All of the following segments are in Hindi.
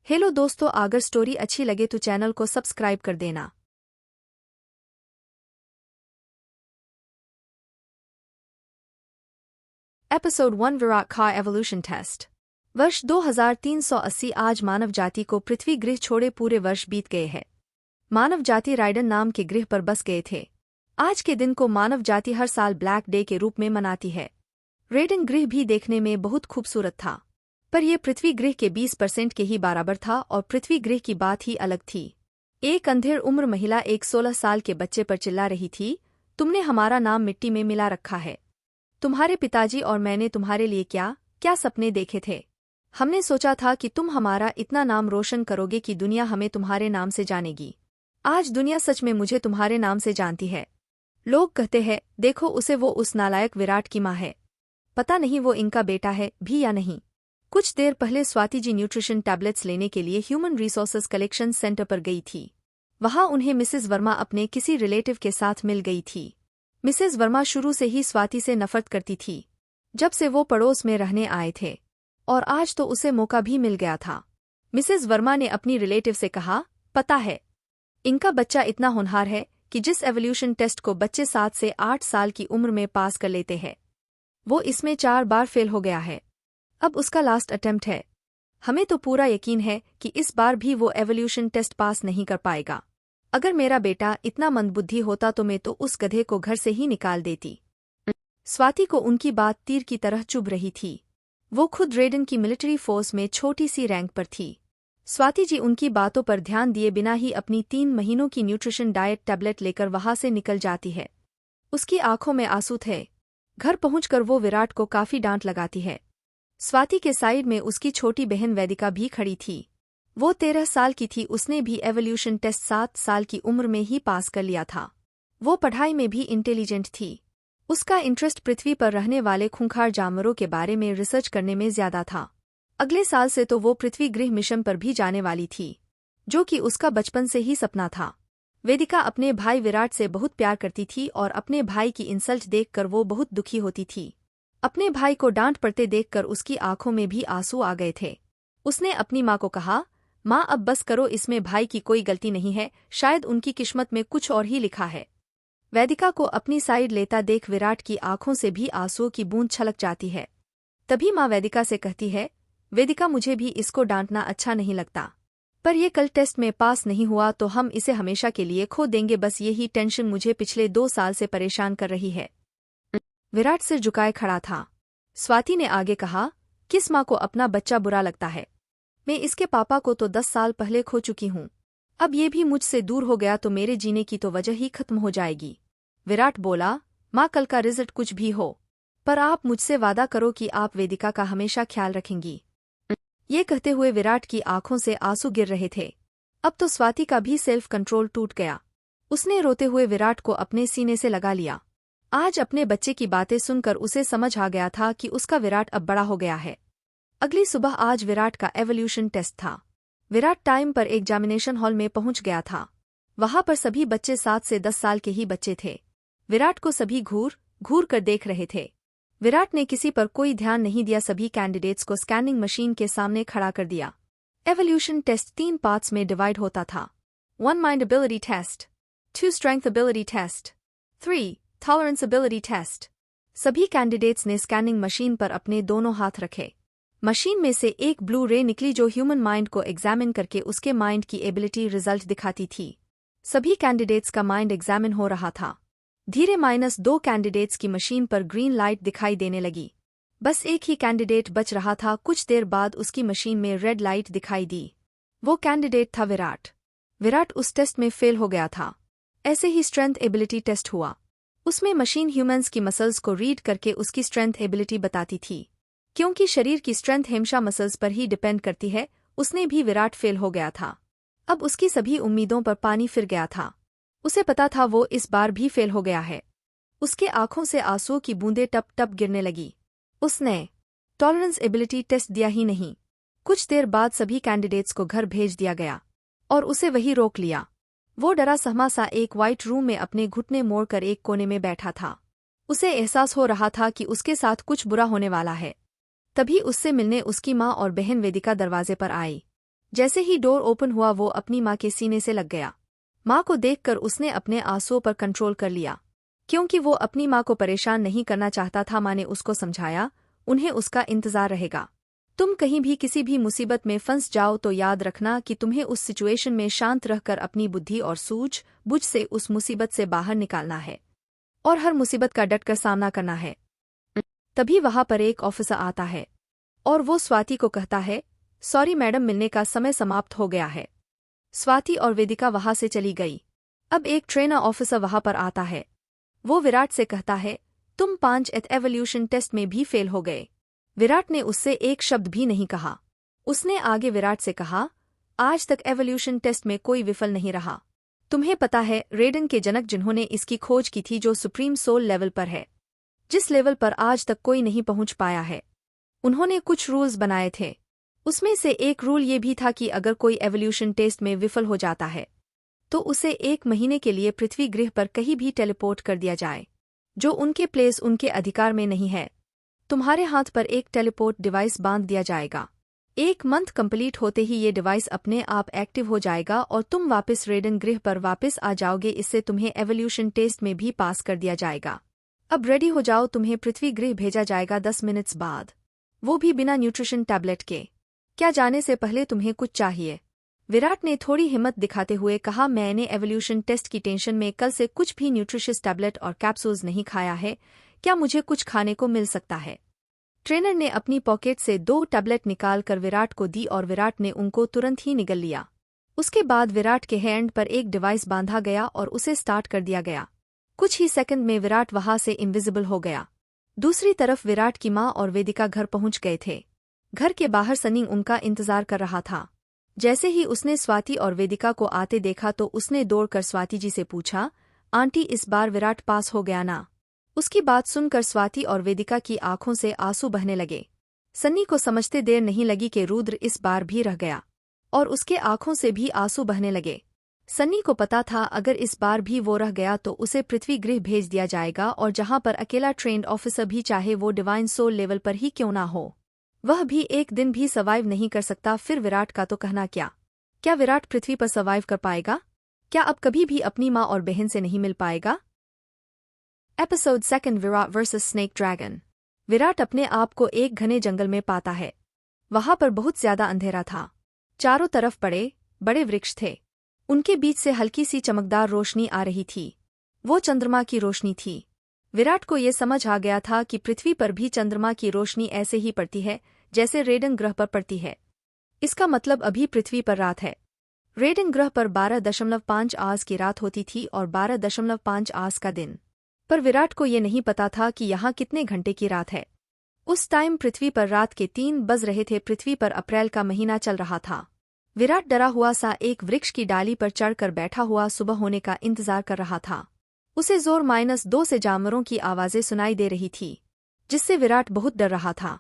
हेलो दोस्तों, अगर स्टोरी अच्छी लगे तो चैनल को सब्सक्राइब कर देना। एपिसोड 1 विराट का एवोल्यूशन टेस्ट। वर्ष 2380। आज मानव जाति को पृथ्वी गृह छोड़े पूरे वर्ष बीत गए हैं। मानव जाति राइडन नाम के गृह पर बस गए थे। आज के दिन को मानव जाति हर साल ब्लैक डे के रूप में मनाती है। राइडन गृह भी देखने में बहुत खूबसूरत था, पर यह पृथ्वी गृह के 20% के ही बराबर था और पृथ्वी गृह की बात ही अलग थी। एक अंधेर उम्र महिला एक 16 साल के बच्चे पर चिल्ला रही थी, तुमने हमारा नाम मिट्टी में मिला रखा है। तुम्हारे पिताजी और मैंने तुम्हारे लिए क्या क्या सपने देखे थे। हमने सोचा था कि तुम हमारा इतना नाम रोशन करोगे कि दुनिया हमें तुम्हारे नाम से जानेगी। आज दुनिया सच में मुझे तुम्हारे नाम से जानती है। लोग कहते हैं, देखो उसे, वो उस नालायक विराट की माँ है। पता नहीं वो इनका बेटा है भी या नहीं। कुछ देर पहले स्वाति जी न्यूट्रिशन टैबलेट्स लेने के लिए ह्यूमन रिसोर्सेज कलेक्शन सेंटर पर गई थी। वहां उन्हें मिसेस वर्मा अपने किसी रिलेटिव के साथ मिल गई थी। मिसेस वर्मा शुरू से ही स्वाति से नफरत करती थी, जब से वो पड़ोस में रहने आए थे, और आज तो उसे मौका भी मिल गया था। मिसेस वर्मा ने अपनी रिलेटिव से कहा, पता है, इनका बच्चा इतना होनहार है कि जिस एवोल्यूशन टेस्ट को बच्चे 7 से 8 साल की उम्र में पास कर लेते हैं, वो इसमें 4 बार फेल हो गया है। अब उसका लास्ट अटेम्प्ट है। हमें तो पूरा यकीन है कि इस बार भी वो एवोल्यूशन टेस्ट पास नहीं कर पाएगा। अगर मेरा बेटा इतना मंदबुद्धि होता तो मैं तो उस गधे को घर से ही निकाल देती। स्वाति को उनकी बात तीर की तरह चुभ रही थी। वो खुद रेडन की मिलिट्री फोर्स में छोटी सी रैंक पर थी। स्वाति जी उनकी बातों पर ध्यान दिए बिना ही अपनी 3 महीनों की न्यूट्रिशन डाइट टैबलेट लेकर वहां से निकल जाती है। उसकी आंखों में आंसू थे। घर पहुंचकर वो विराट को काफी डांट लगाती है। स्वाति के साइड में उसकी छोटी बहन वैदिका भी खड़ी थी। वो 13 साल की थी। उसने भी एवोल्यूशन टेस्ट 7 साल की उम्र में ही पास कर लिया था। वो पढ़ाई में भी इंटेलिजेंट थी। उसका इंटरेस्ट पृथ्वी पर रहने वाले खूंखार जानवरों के बारे में रिसर्च करने में ज्यादा था। अगले साल से तो वो पृथ्वी गृह मिशन पर भी जाने वाली थी, जो कि उसका बचपन से ही सपना था। वेदिका अपने भाई विराट से बहुत प्यार करती थी और अपने भाई की इंसल्ट देखकर वो बहुत दुखी होती थी। अपने भाई को डांट पड़ते देखकर उसकी आंखों में भी आंसू आ गए थे। उसने अपनी माँ को कहा, माँ अब बस करो, इसमें भाई की कोई गलती नहीं है, शायद उनकी किस्मत में कुछ और ही लिखा है। वैदिका को अपनी साइड लेता देख विराट की आंखों से भी आंसुओं की बूंद छलक जाती है। तभी माँ वैदिका से कहती है, वेदिका मुझे भी इसको डांटना अच्छा नहीं लगता, पर ये कल टेस्ट में पास नहीं हुआ तो हम इसे हमेशा के लिए खो देंगे। बस यही टेंशन मुझे पिछले 2 साल से परेशान कर रही है। विराट सिर झुकाए खड़ा था। स्वाति ने आगे कहा, किस माँ को अपना बच्चा बुरा लगता है। मैं इसके पापा को तो 10 साल पहले खो चुकी हूँ। अब ये भी मुझसे दूर हो गया तो मेरे जीने की तो वजह ही खत्म हो जाएगी। विराट बोला, माँ कल का रिजल्ट कुछ भी हो, पर आप मुझसे वादा करो कि आप वेदिका का हमेशा ख्याल रखेंगी। ये कहते हुए विराट की आंखों से आंसू गिर रहे थे। अब तो स्वाति का भी सेल्फ कंट्रोल टूट गया। उसने रोते हुए विराट को अपने सीने से लगा लिया। आज अपने बच्चे की बातें सुनकर उसे समझ आ गया था कि उसका विराट अब बड़ा हो गया है। अगली सुबह आज विराट का एवोल्यूशन टेस्ट था। विराट टाइम पर एग्जामिनेशन हॉल में पहुंच गया था। वहां पर सभी बच्चे 7 से 10 साल के ही बच्चे थे। विराट को सभी घूर घूर कर देख रहे थे। विराट ने किसी पर कोई ध्यान नहीं दिया। सभी कैंडिडेट्स को स्कैनिंग मशीन के सामने खड़ा कर दिया। एवोल्यूशन टेस्ट 3 पार्ट्स में डिवाइड होता था। 1 mind ability test, 2 strength ability test, 3 tolerance ability test. सभी कैंडिडेट्स ने स्कैनिंग मशीन पर अपने दोनों हाथ रखे। मशीन में से एक ब्लू रे निकली जो ह्यूमन माइंड को एग्जामिन करके उसके माइंड की एबिलिटी रिजल्ट दिखाती थी। सभी कैंडिडेट्स का माइंड एग्जामिन हो रहा था। धीरे -2 कैंडिडेट्स की मशीन पर ग्रीन लाइट दिखाई देने लगी। बस एक ही कैंडिडेट बच रहा था। कुछ देर बाद उसकी मशीन में रेड लाइट दिखाई दी। वो कैंडिडेट था विराट। विराट उस टेस्ट में फेल हो गया था। ऐसे ही स्ट्रेंथ एबिलिटी टेस्ट हुआ। उसमें मशीन ह्यूमंस की मसल्स को रीड करके उसकी स्ट्रेंथ एबिलिटी बताती थी। क्योंकि शरीर की स्ट्रेंथ हमेशा मसल्स पर ही डिपेंड करती है, उसने भी विराट फेल हो गया था। अब उसकी सभी उम्मीदों पर पानी फिर गया था। उसे पता था वो इस बार भी फेल हो गया है। उसके आंखों से आंसुओं की बूंदें टप टप गिरने लगी। उसने टॉलरेंस एबिलिटी टेस्ट दिया ही नहीं। कुछ देर बाद सभी कैंडिडेट्स को घर भेज दिया गया और उसे वही रोक लिया। वो डरा सहमा सा एक वाइट रूम में अपने घुटने मोड़कर एक कोने में बैठा था। उसे एहसास हो रहा था कि उसके साथ कुछ बुरा होने वाला है। तभी उससे मिलने उसकी माँ और बहन वेदिका दरवाजे पर आई। जैसे ही डोर ओपन हुआ वो अपनी माँ के सीने से लग गया। माँ को देखकर उसने अपने आंसुओं पर कंट्रोल कर लिया, क्योंकि वो अपनी माँ को परेशान नहीं करना चाहता था। माँ ने उसको समझाया, उन्हें उसका इंतजार रहेगा। तुम कहीं भी किसी भी मुसीबत में फंस जाओ तो याद रखना कि तुम्हें उस सिचुएशन में शांत रहकर अपनी बुद्धि और सूझबूझ से उस मुसीबत से बाहर निकालना है और हर मुसीबत का डटकर सामना करना है। तभी वहां पर एक ऑफिसर आता है और वो स्वाति को कहता है, सॉरी मैडम, मिलने का समय समाप्त हो गया है। स्वाति और वेदिका वहां से चली गई। अब एक ट्रेनर ऑफिसर वहां पर आता है। वो विराट से कहता है, तुम 5th एवोल्यूशन टेस्ट में भी फेल हो गए। विराट ने उससे एक शब्द भी नहीं कहा। उसने आगे विराट से कहा, आज तक एवोल्यूशन टेस्ट में कोई विफल नहीं रहा। तुम्हें पता है, रेडन के जनक जिन्होंने इसकी खोज की थी, जो सुप्रीम सोल लेवल पर है, जिस लेवल पर आज तक कोई नहीं पहुंच पाया है, उन्होंने कुछ रूल्स बनाए थे। उसमें से एक रूल ये भी था कि अगर कोई एवोल्यूशन टेस्ट में विफल हो जाता है तो उसे 1 महीने के लिए पृथ्वी ग्रह पर कहीं भी टेलीपोर्ट कर दिया जाए, जो उनके प्लेस उनके अधिकार में नहीं है। तुम्हारे हाथ पर एक टेलीपोर्ट डिवाइस बांध दिया जाएगा। 1 मंथ कंप्लीट होते ही ये डिवाइस अपने आप एक्टिव हो जाएगा और तुम वापस रेडन ग्रह पर वापस आ जाओगे। इससे तुम्हें एवोल्यूशन टेस्ट में भी पास कर दिया जाएगा। अब रेडी हो जाओ, तुम्हें पृथ्वी ग्रह भेजा जाएगा 10 मिनट्स बाद, वो भी बिना न्यूट्रिशन टैबलेट के। क्या जाने से पहले तुम्हें कुछ चाहिए? विराट ने थोड़ी हिम्मत दिखाते हुए कहा, मैंने एवोल्यूशन टेस्ट की टेंशन में कल से कुछ भी न्यूट्रिशियस टैबलेट और कैप्सूल्स नहीं खाया है। क्या मुझे कुछ खाने को मिल सकता है? ट्रेनर ने अपनी पॉकेट से 2 टैबलेट निकाल कर विराट को दी और विराट ने उनको तुरंत ही निगल लिया। उसके बाद विराट के हैंड पर एक डिवाइस बांधा गया और उसे स्टार्ट कर दिया गया। कुछ ही सेकंड में विराट वहां से इनविजिबल हो गया। दूसरी तरफ विराट की माँ और वेदिका घर पहुंच गए थे। घर के बाहर सनी उनका इंतजार कर रहा था। जैसे ही उसने स्वाति और वेदिका को आते देखा तो उसने दौड़कर स्वाति जी से पूछा, आंटी, इस बार विराट पास हो गया ना? उसकी बात सुनकर स्वाति और वेदिका की आंखों से आंसू बहने लगे। सन्नी को समझते देर नहीं लगी कि रुद्र इस बार भी रह गया और उसके आंखों से भी आंसू बहने लगे। सन्नी को पता था अगर इस बार भी वो रह गया तो उसे पृथ्वी गृह भेज दिया जाएगा, और जहां पर अकेला ट्रेंड ऑफिसर भी, चाहे वो डिवाइन सोल लेवल पर ही क्यों ना हो, वह भी एक दिन भी सर्वाइव नहीं कर सकता। फिर विराट का तो कहना क्या? क्या विराट पृथ्वी पर सर्वाइव कर पाएगा? क्या अब कभी भी अपनी माँ और बहन से नहीं मिल पाएगा? Episode 2, Virat versus snake dragon. Virat अपने आप को एक घने जंगल में पाता है। वहां पर बहुत ज्यादा अंधेरा था। चारों तरफ बड़े बड़े वृक्ष थे। उनके बीच से हल्की सी चमकदार रोशनी आ रही थी। वो चंद्रमा की रोशनी थी। विराट को ये समझ आ गया था कि पृथ्वी पर भी चंद्रमा की रोशनी ऐसे ही पड़ती है जैसे रेडन ग्रह पर पड़ती है। इसका मतलब अभी पृथ्वी पर रात है। रेडन ग्रह पर 12.5 आवर्स की रात होती थी और 12.5 आवर्स का दिन। पर विराट को ये नहीं पता था कि यहाँ कितने घंटे की रात है। उस टाइम पृथ्वी पर रात के 3 बज रहे थे। पृथ्वी पर अप्रैल का महीना चल रहा था। विराट डरा हुआ सा एक वृक्ष की डाली पर चढ़कर बैठा हुआ सुबह होने का इंतजार कर रहा था। उसे जोर -2 से जानवरों की आवाजें सुनाई दे रही थी, जिससे विराट बहुत डर रहा था।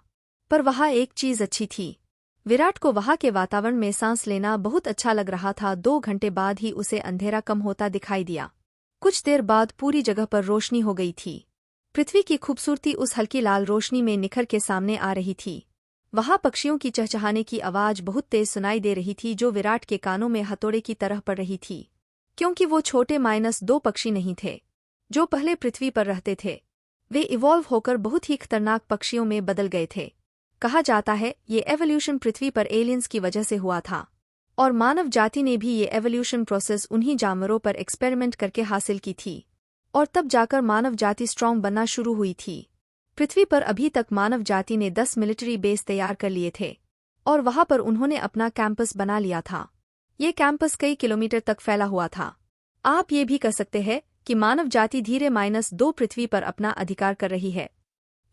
पर वहाँ एक चीज अच्छी थी। विराट को वहाँ के वातावरण में सांस लेना बहुत अच्छा लग रहा था। 2 घंटे बाद ही उसे अंधेरा कम होता दिखाई दिया। कुछ देर बाद पूरी जगह पर रोशनी हो गई थी। पृथ्वी की खूबसूरती उस हल्की लाल रोशनी में निखर के सामने आ रही थी। वहां पक्षियों की चहचहाने की आवाज बहुत तेज सुनाई दे रही थी, जो विराट के कानों में हथौड़े की तरह पड़ रही थी, क्योंकि वो छोटे -2 पक्षी नहीं थे जो पहले पृथ्वी पर रहते थे। वे इवॉल्व होकर बहुत ही खतरनाक पक्षियों में बदल गए थे। कहा जाता है ये एवोल्यूशन पृथ्वी पर एलियंस की वजह से हुआ था, और मानव जाति ने भी ये एवोल्यूशन प्रोसेस उन्हीं जानवरों पर एक्सपेरिमेंट करके हासिल की थी, और तब जाकर मानव जाति स्ट्रांग बनना शुरू हुई थी। पृथ्वी पर अभी तक मानव जाति ने 10 मिलिट्री बेस तैयार कर लिए थे, और वहां पर उन्होंने अपना कैंपस बना लिया था। ये कैंपस कई किलोमीटर तक फैला हुआ था। आप ये भी कह सकते हैं कि मानव जाति धीरे -2 पृथ्वी पर अपना अधिकार कर रही है।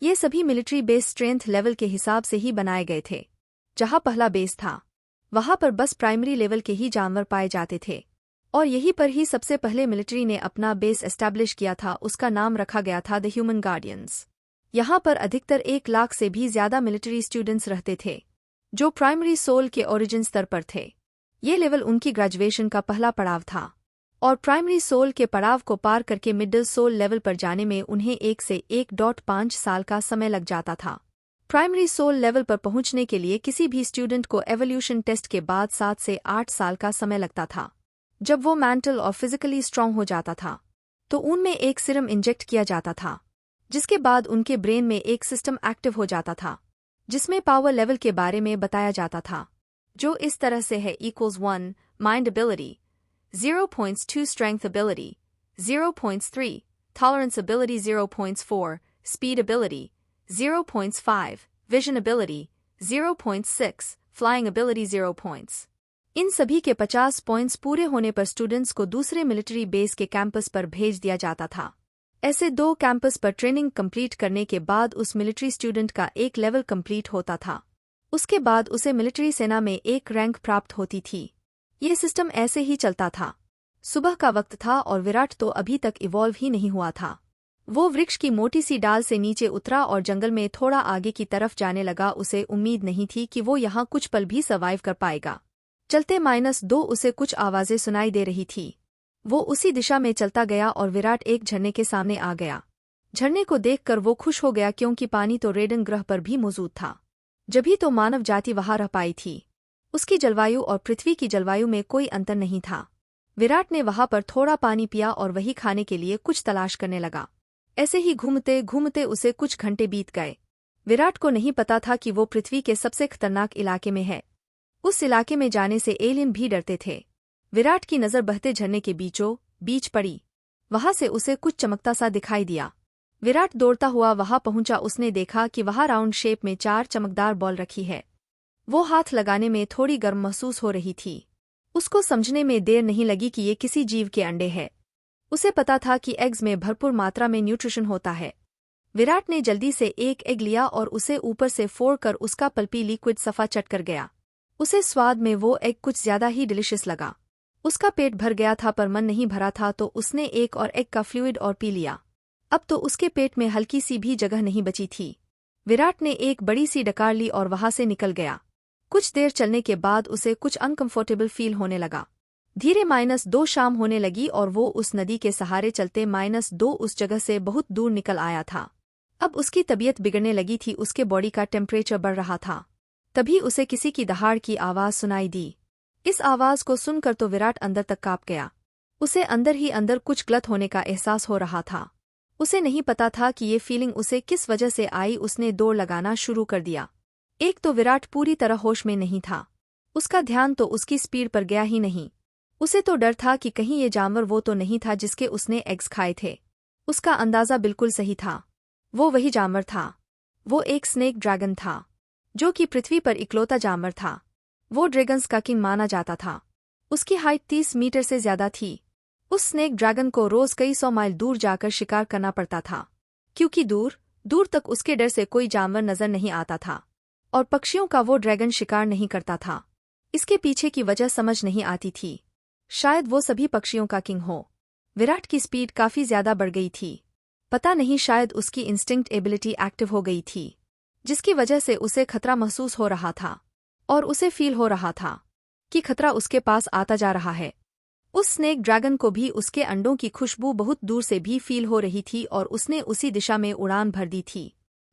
ये सभी मिलिट्री बेस स्ट्रेंथ लेवल के हिसाब से ही बनाए गए थे। जहां पहला बेस था वहां पर बस प्राइमरी लेवल के ही जानवर पाए जाते थे, और यहीं पर ही सबसे पहले मिलिट्री ने अपना बेस एस्टैब्लिश किया था। उसका नाम रखा गया था द ह्यूमन गार्डियंस। यहाँ पर अधिकतर 1 लाख से भी ज्यादा मिलिट्री स्टूडेंट्स रहते थे, जो प्राइमरी सोल के ओरिजिन स्तर पर थे। ये लेवल उनकी ग्रेजुएशन का पहला पड़ाव था, और प्राइमरी सोल के पड़ाव को पार करके मिडिल सोल लेवल पर जाने में उन्हें 1 से 1.5 साल का समय लग जाता था। प्राइमरी सोल लेवल पर पहुंचने के लिए किसी भी स्टूडेंट को एवोल्यूशन टेस्ट के बाद 7 से 8 साल का समय लगता था। जब वो मेंटल और फिजिकली स्ट्रांग हो जाता था तो उनमें एक सीरम इंजेक्ट किया जाता था, जिसके बाद उनके ब्रेन में एक सिस्टम एक्टिव हो जाता था जिसमें पावर लेवल के बारे में बताया जाता था, जो इस तरह से है: =1 mind ability, 0.2 strength ability, 0.3 tolerance ability, 0.4 speed ability, 0.5 vision ability, 0.6 flying ability, 0 points. इन सभी के 50 पॉइंट्स पूरे होने पर स्टूडेंट्स को दूसरे मिलिट्री बेस के कैंपस पर भेज दिया जाता था। ऐसे 2 कैंपस पर ट्रेनिंग कंप्लीट करने के बाद उस मिलिट्री स्टूडेंट का एक लेवल कंप्लीट होता था। उसके बाद उसे मिलिट्री सेना में एक रैंक प्राप्त होती थी। ये सिस्टम ऐसे ही चलता था। सुबह का वक्त था और विराट तो अभी तक इवॉल्व ही नहीं हुआ था। वो वृक्ष की मोटी सी डाल से नीचे उतरा और जंगल में थोड़ा आगे की तरफ जाने लगा। उसे उम्मीद नहीं थी कि वो यहाँ कुछ पल भी सर्वाइव कर पाएगा। चलते -2 उसे कुछ आवाजें सुनाई दे रही थी। वो उसी दिशा में चलता गया और विराट एक झरने के सामने आ गया। झरने को देखकर वो खुश हो गया क्योंकि पानी तो रेडन ग्रह पर भी मौजूद था, जभी तो मानव जाति वहां रह पाई थी। उसकी जलवायु और पृथ्वी की जलवायु में कोई अंतर नहीं था। विराट ने वहां पर थोड़ा पानी पिया और वही खाने के लिए कुछ तलाश करने लगा। ऐसे ही घूमते घूमते उसे कुछ घंटे बीत गए। विराट को नहीं पता था कि वो पृथ्वी के सबसे खतरनाक इलाके में है। उस इलाके में जाने से एलियन भी डरते थे। विराट की नज़र बहते झरने के बीचों बीच पड़ी। वहां से उसे कुछ चमकता सा दिखाई दिया। विराट दौड़ता हुआ वहां पहुंचा। उसने देखा कि वहां राउंड शेप में 4 चमकदार बॉल रखी है। वो हाथ लगाने में थोड़ी गर्म महसूस हो रही थी। उसको समझने में देर नहीं लगी कि ये किसी जीव के अंडे हैं। उसे पता था कि एग्स में भरपूर मात्रा में न्यूट्रिशन होता है। विराट ने जल्दी से एक एग लिया और उसे ऊपर से फोड़कर उसका पल्पी लिक्विड सफा चट कर गया। उसे स्वाद में वो एग कुछ ज्यादा ही डिलिशियस लगा। उसका पेट भर गया था पर मन नहीं भरा था, तो उसने एक और एग का फ्लूइड और पी लिया। अब तो उसके पेट में हल्की सी भी जगह नहीं बची थी। विराट ने एक बड़ी सी डकार ली और वहां से निकल गया। कुछ देर चलने के बाद उसे कुछ अनकंफर्टेबल फील होने लगा। धीरे -2 शाम होने लगी और वो उस नदी के सहारे चलते -2 उस जगह से बहुत दूर निकल आया था। अब उसकी तबीयत बिगड़ने लगी थी। उसके बॉडी का टेम्परेचर बढ़ रहा था। तभी उसे किसी की दहाड़ की आवाज सुनाई दी। इस आवाज को सुनकर तो विराट अंदर तक कांप गया। उसे अंदर ही अंदर कुछ गलत होने का एहसास हो रहा था। उसे नहीं पता था कि ये फीलिंग उसे किस वजह से आई। उसने दौड़ लगाना शुरू कर दिया। एक तो विराट पूरी तरह होश में नहीं था। उसका ध्यान तो उसकी स्पीड पर गया ही नहीं। उसे तो डर था कि कहीं ये जानवर वो तो नहीं था जिसके उसने एग्स खाए थे। उसका अंदाजा बिल्कुल सही था। वो वही जानवर था। वो एक स्नेक ड्रैगन था, जो कि पृथ्वी पर इकलौता जानवर था। वो ड्रैगन्स का किंग माना जाता था। उसकी हाइट 30 मीटर से ज्यादा थी। उस स्नेक ड्रैगन को रोज कई 100 माइल दूर जाकर शिकार करना पड़ता था, क्योंकि दूर दूर तक उसके डर से कोई जानवर नजर नहीं आता था और पक्षियों का वो ड्रैगन शिकार नहीं करता था। इसके पीछे की वजह समझ नहीं आती थी। शायद वो सभी पक्षियों का किंग हो। विराट की स्पीड काफी ज्यादा बढ़ गई थी। पता नहीं, शायद उसकी इंस्टिंक्ट एबिलिटी एक्टिव हो गई थी, जिसकी वजह से उसे खतरा महसूस हो रहा था और उसे फील हो रहा था कि खतरा उसके पास आता जा रहा है। उस स्नेक ड्रैगन को भी उसके अंडों की खुशबू बहुत दूर से भी फील हो रही थी और उसने उसी दिशा में उड़ान भर दी थी।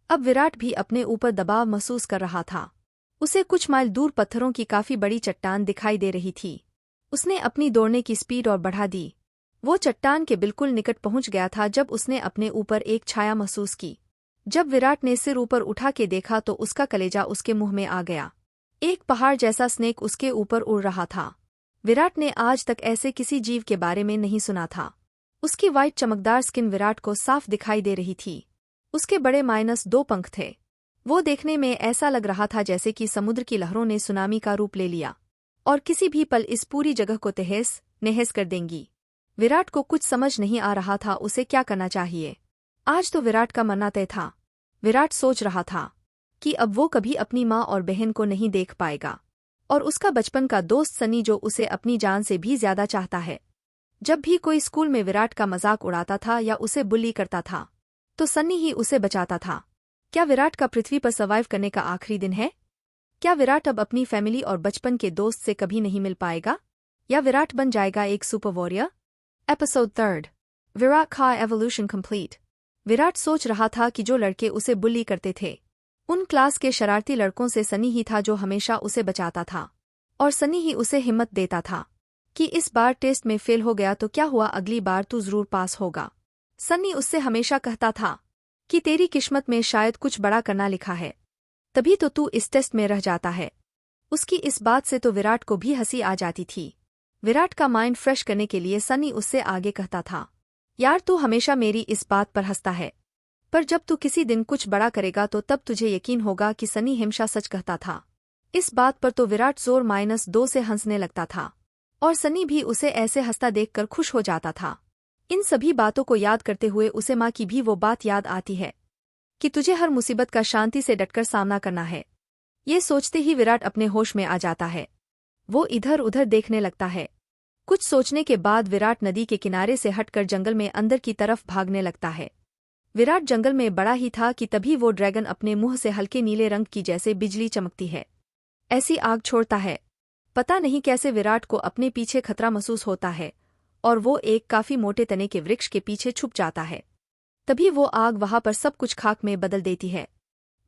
अब विराट भी अपने ऊपर दबाव महसूस कर रहा था। उसे कुछ माइल दूर पत्थरों की काफी बड़ी चट्टान दिखाई दे रही थी। उसने अपनी दौड़ने की स्पीड और बढ़ा दी। वो चट्टान के बिल्कुल निकट पहुंच गया था जब उसने अपने ऊपर एक छाया महसूस की। जब विराट ने सिर ऊपर उठा के देखा तो उसका कलेजा उसके मुंह में आ गया। एक पहाड़ जैसा स्नेक उसके ऊपर उड़ रहा था। विराट ने आज तक ऐसे किसी जीव के बारे में नहीं सुना था। उसकी वाइट चमकदार स्किन विराट को साफ दिखाई दे रही थी। उसके बड़े -2 पंख थे। वो देखने में ऐसा लग रहा था जैसे कि समुद्र की लहरों ने सुनामी का रूप ले लिया और किसी भी पल इस पूरी जगह को तहस नहस कर देंगी। विराट को कुछ समझ नहीं आ रहा था उसे क्या करना चाहिए। आज तो विराट का मरना तय था। विराट सोच रहा था कि अब वो कभी अपनी माँ और बहन को नहीं देख पाएगा और उसका बचपन का दोस्त सनी, जो उसे अपनी जान से भी ज्यादा चाहता है। जब भी कोई स्कूल में विराट का मजाक उड़ाता था या उसे बुली करता था तो सन्नी ही उसे बचाता था। क्या विराट का पृथ्वी पर सर्वाइव करने का आखिरी दिन है? क्या विराट अब अपनी फैमिली और बचपन के दोस्त से कभी नहीं मिल पाएगा, या विराट बन जाएगा एक सुपर वॉरियर? एपिसोड 3 विराट का एवोल्यूशन कंप्लीट। विराट सोच रहा था कि जो लड़के उसे बुली करते थे उन क्लास के शरारती लड़कों से सनी ही था जो हमेशा उसे बचाता था, और सनी ही उसे हिम्मत देता था कि इस बार टेस्ट में फेल हो गया तो क्या हुआ, अगली बार तू जरूर पास होगा। सनी उससे हमेशा कहता था कि तेरी किस्मत में शायद कुछ बड़ा करना लिखा है, तभी तो तू इस टेस्ट में रह जाता है। उसकी इस बात से तो विराट को भी हंसी आ जाती थी। विराट का माइंड फ्रेश करने के लिए सनी उससे आगे कहता था, यार तू हमेशा मेरी इस बात पर हंसता है, पर जब तू किसी दिन कुछ बड़ा करेगा तो तब तुझे यकीन होगा कि सनी हमेशा सच कहता था। इस बात पर तो विराट जोर -2 से हंसने लगता था, और सनी भी उसे ऐसे हंसता देखकर खुश हो जाता था। इन सभी बातों को याद करते हुए उसे माँ की भी वो बात याद आती है कि तुझे हर मुसीबत का शांति से डटकर सामना करना है। ये सोचते ही विराट अपने होश में आ जाता है। वो इधर उधर देखने लगता है। कुछ सोचने के बाद विराट नदी के किनारे से हटकर जंगल में अंदर की तरफ भागने लगता है। विराट जंगल में बड़ा ही था कि तभी वो ड्रैगन अपने मुंह से हल्के नीले रंग की जैसे बिजली चमकती है ऐसी आग छोड़ता है। पता नहीं कैसे विराट को अपने पीछे खतरा महसूस होता है, और वो एक काफी मोटे तने के वृक्ष के पीछे छुप जाता है। तभी वो आग वहां पर सब कुछ खाक में बदल देती है।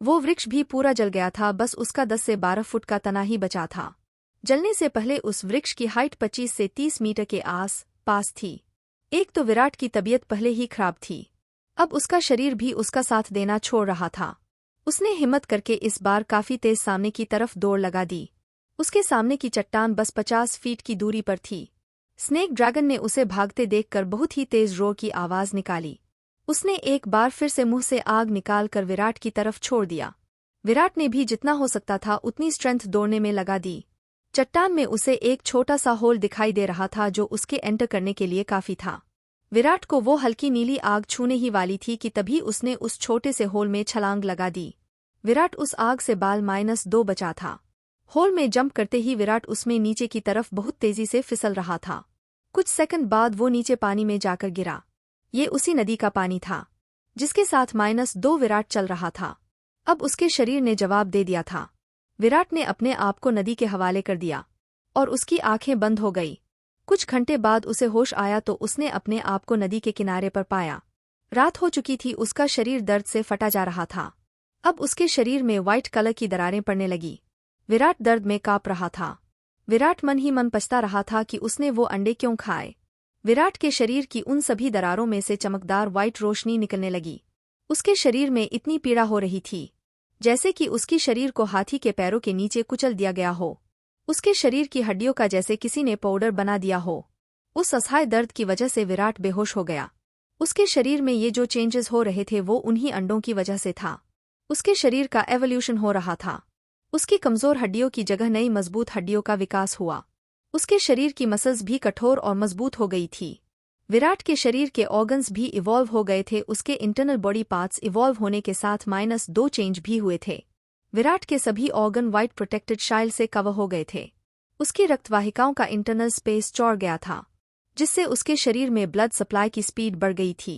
वो वृक्ष भी पूरा जल गया था, बस उसका 10 से 12 फुट का तना ही बचा था। जलने से पहले उस वृक्ष की हाइट 25 से 30 मीटर के आस पास थी। एक तो विराट की तबीयत पहले ही खराब थी, अब उसका शरीर भी उसका साथ देना छोड़ रहा था। उसने हिम्मत करके इस बार काफी तेज सामने की तरफ दौड़ लगा दी। उसके सामने की चट्टान बस 50 फीट की दूरी पर थी। स्नेक ड्रैगन ने उसे भागते देखकर बहुत ही तेज रोर की आवाज निकाली। उसने एक बार फिर से मुंह से आग निकालकर विराट की तरफ छोड़ दिया। विराट ने भी जितना हो सकता था उतनी स्ट्रेंथ दौड़ने में लगा दी। चट्टान में उसे एक छोटा सा होल दिखाई दे रहा था जो उसके एंटर करने के लिए काफी था। विराट को वो हल्की नीली आग छूने ही वाली थी कि तभी उसने उस छोटे से होल में छलांग लगा दी। विराट उस आग से बाल -2 बचा था। होल में जंप करते ही विराट उसमें नीचे की तरफ बहुत तेजी से फिसल रहा था। कुछ सेकंड बाद वो नीचे पानी में जाकर गिरा। ये उसी नदी का पानी था जिसके साथ -2 विराट चल रहा था। अब उसके शरीर ने जवाब दे दिया था। विराट ने अपने आप को नदी के हवाले कर दिया और उसकी आंखें बंद हो गई। कुछ घंटे बाद उसे होश आया तो उसने अपने आप को नदी के किनारे पर पाया। रात हो चुकी थी, उसका शरीर दर्द से फटा जा रहा था। अब उसके शरीर में व्हाइट कलर की दरारें पड़ने लगी। विराट दर्द में कांप रहा था। विराट मन ही मन पछता रहा था कि उसने वो अंडे क्यों खाए। विराट के शरीर की उन सभी दरारों में से चमकदार व्हाइट रोशनी निकलने लगी। उसके शरीर में इतनी पीड़ा हो रही थी जैसे कि उसकी शरीर को हाथी के पैरों के नीचे कुचल दिया गया हो। उसके शरीर की हड्डियों का जैसे किसी ने पाउडर बना दिया हो। उस असहाय दर्द की वजह से विराट बेहोश हो गया। उसके शरीर में ये जो चेंजेस हो रहे थे वो उन्हीं अंडों की वजह से था। उसके शरीर का एवोल्यूशन हो रहा था। उसकी कमजोर हड्डियों की जगह नई मजबूत हड्डियों का विकास हुआ। उसके शरीर की मसल्स भी कठोर और मजबूत हो गई थी। विराट के शरीर के ऑर्गन्स भी इवॉल्व हो गए थे। उसके इंटरनल बॉडी पार्ट्स इवॉल्व होने के साथ -2 चेंज भी हुए थे। विराट के सभी ऑर्गन व्हाइट प्रोटेक्टेड शाइल से कवर हो गए थे। उसकी रक्तवाहिकाओं का इंटरनल स्पेस चौड़ गया था, जिससे उसके शरीर में ब्लड सप्लाई की स्पीड बढ़ गई थी,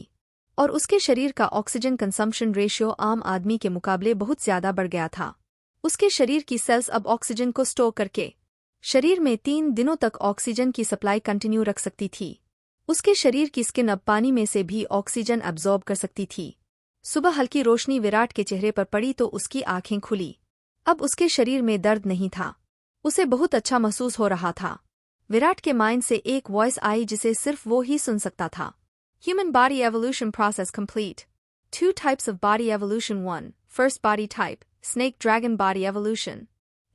और उसके शरीर का ऑक्सीजन कंजम्पशन रेशियो आम आदमी के मुकाबले बहुत ज्यादा बढ़ गया था। उसके शरीर की सेल्स अब ऑक्सीजन को स्टोर करके शरीर में 3 दिनों तक ऑक्सीजन की सप्लाई कंटिन्यू रख सकती थी। उसके शरीर की स्किन अब पानी में से भी ऑक्सीजन अब्जॉर्ब कर सकती थी। सुबह हल्की रोशनी विराट के चेहरे पर पड़ी तो उसकी आंखें खुली। अब उसके शरीर में दर्द नहीं था। उसे बहुत अच्छा महसूस हो रहा था। विराट के माइंड से एक वॉइस आई जिसे सिर्फ वो ही सुन सकता था। Human body evolution process complete. 2 types of body evolution. 1. First body type, snake dragon body evolution.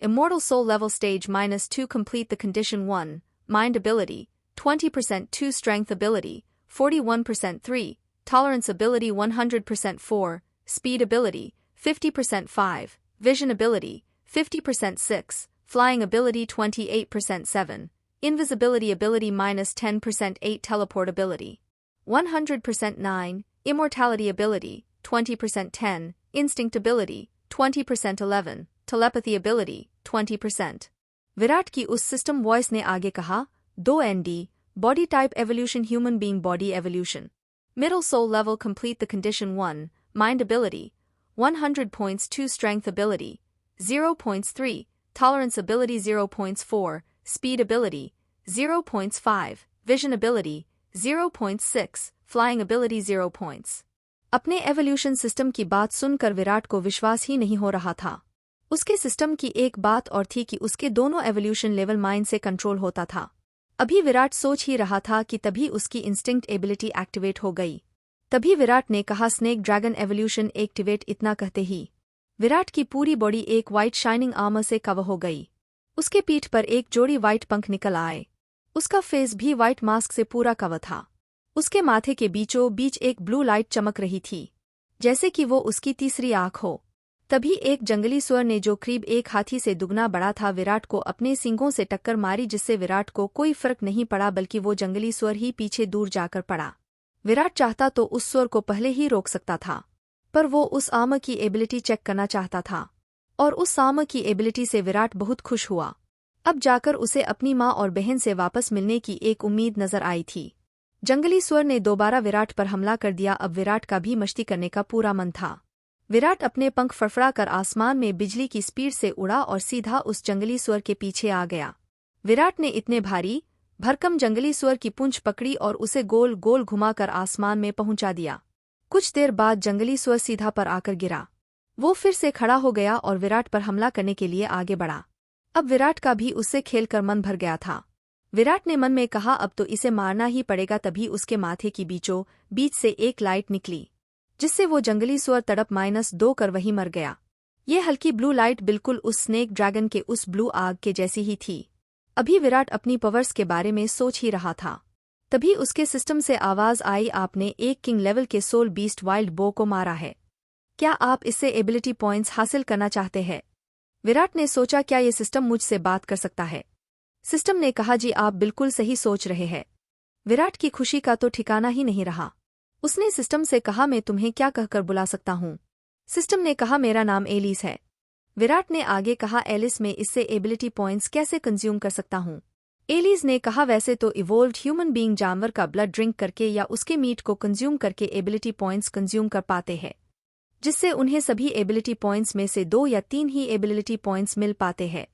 Immortal soul level stage -2 complete the condition. 1. Mind ability, 20% 2 strength ability, 41% 3, tolerance ability 100% 4, speed ability, 50% 5, vision ability, 50% 6, flying ability 28% 7, invisibility ability -10% 8, teleport ability 100% 9, immortality ability 20% 10, instinct ability 20% 11, telepathy ability 20%. Virat की उस सिस्टम वॉइस ने आगे कहा, 2ND, body type evolution, human being body evolution. Middle soul level complete the condition. 1, mind ability, 100 points 2, strength ability, 0.3, tolerance ability 0.4, speed ability, 0.5, vision ability, 0.6, flying ability 0 points. अपने एवोल्यूशन सिस्टम की बात सुनकर विराट को विश्वास ही नहीं हो रहा था। उसके सिस्टम की एक बात और थी कि उसके दोनों एवोल्यूशन लेवल माइंड से कंट्रोल होता था। अभी विराट सोच ही रहा था कि तभी उसकी इंस्टिंक्ट एबिलिटी एक्टिवेट हो गई। तभी विराट ने कहा, स्नेक ड्रैगन एवोल्यूशन एक्टिवेट। इतना कहते ही विराट की पूरी बॉडी एक वाइट शाइनिंग आर्मर से कवर हो गई। उसके पीठ पर एक जोड़ी वाइट पंख निकल आए। उसका फेस भी वाइट मास्क से पूरा कवर था। उसके माथे के बीचों बीच एक ब्लू लाइट चमक रही थी, जैसे कि वो उसकी तीसरी आंख हो। तभी एक जंगली सुअर ने, जो करीब एक हाथी से दुगना बड़ा था, विराट को अपने सींगों से टक्कर मारी, जिससे विराट को कोई फर्क नहीं पड़ा, बल्कि वो जंगली सुअर ही पीछे दूर जाकर पड़ा। विराट चाहता तो उस सुअर को पहले ही रोक सकता था, पर वो उस आर्मर की एबिलिटी चेक करना चाहता था, और उस आर्मर की एबिलिटी से विराट बहुत खुश हुआ। अब जाकर उसे अपनी माँ और बहन से वापस मिलने की एक उम्मीद नजर आई थी। जंगली सुअर ने दोबारा विराट पर हमला कर दिया। अब विराट का भी मस्ती करने का पूरा मन था। विराट अपने पंख फड़फड़ा कर आसमान में बिजली की स्पीड से उड़ा और सीधा उस जंगली सुअर के पीछे आ गया। विराट ने इतने भारी भरकम जंगली सुअर की पूंछ पकड़ी और उसे गोल गोल घुमाकर आसमान में पहुंचा दिया। कुछ देर बाद जंगली सुअर सीधा पर आकर गिरा। वो फिर से खड़ा हो गया और विराट पर हमला करने के लिए आगे बढ़ा। अब विराट का भी उससे खेलकर मन भर गया था। विराट ने मन में कहा, अब तो इसे मारना ही पड़ेगा। तभी उसके माथे की बीचों बीच से एक लाइट निकली, जिससे वो जंगली सुअर तड़प -2 कर वहीं मर गया। ये हल्की ब्लू लाइट बिल्कुल उस स्नेक ड्रैगन के उस ब्लू आग के जैसी ही थी। अभी विराट अपनी पावर्स के बारे में सोच ही रहा था, तभी उसके सिस्टम से आवाज आई, आपने एक किंग लेवल के सोल बीस्ट वाइल्ड बो को मारा है। क्या आप इससे एबिलिटी पॉइंट्स हासिल करना चाहते हैं? विराट ने सोचा, क्या ये सिस्टम मुझसे बात कर सकता है? सिस्टम ने कहा, जी आप बिल्कुल सही सोच रहे हैं। विराट की खुशी का तो ठिकाना ही नहीं रहा। उसने सिस्टम से कहा, मैं तुम्हें क्या कहकर बुला सकता हूँ? सिस्टम ने कहा, मेरा नाम एलिस है। विराट ने आगे कहा, एलिस, मैं इससे एबिलिटी पॉइंट्स कैसे कंज्यूम कर सकता हूँ? एलिस ने कहा, वैसे तो इवोल्व्ड ह्यूमन बीइंग जानवर का ब्लड ड्रिंक करके या उसके मीट को कंज्यूम करके एबिलिटी पॉइंट्स कंज्यूम कर पाते हैं, जिससे उन्हें सभी एबिलिटी पॉइंट्स में से 2 या 3 ही एबिलिटी पॉइंट्स मिल पाते हैं।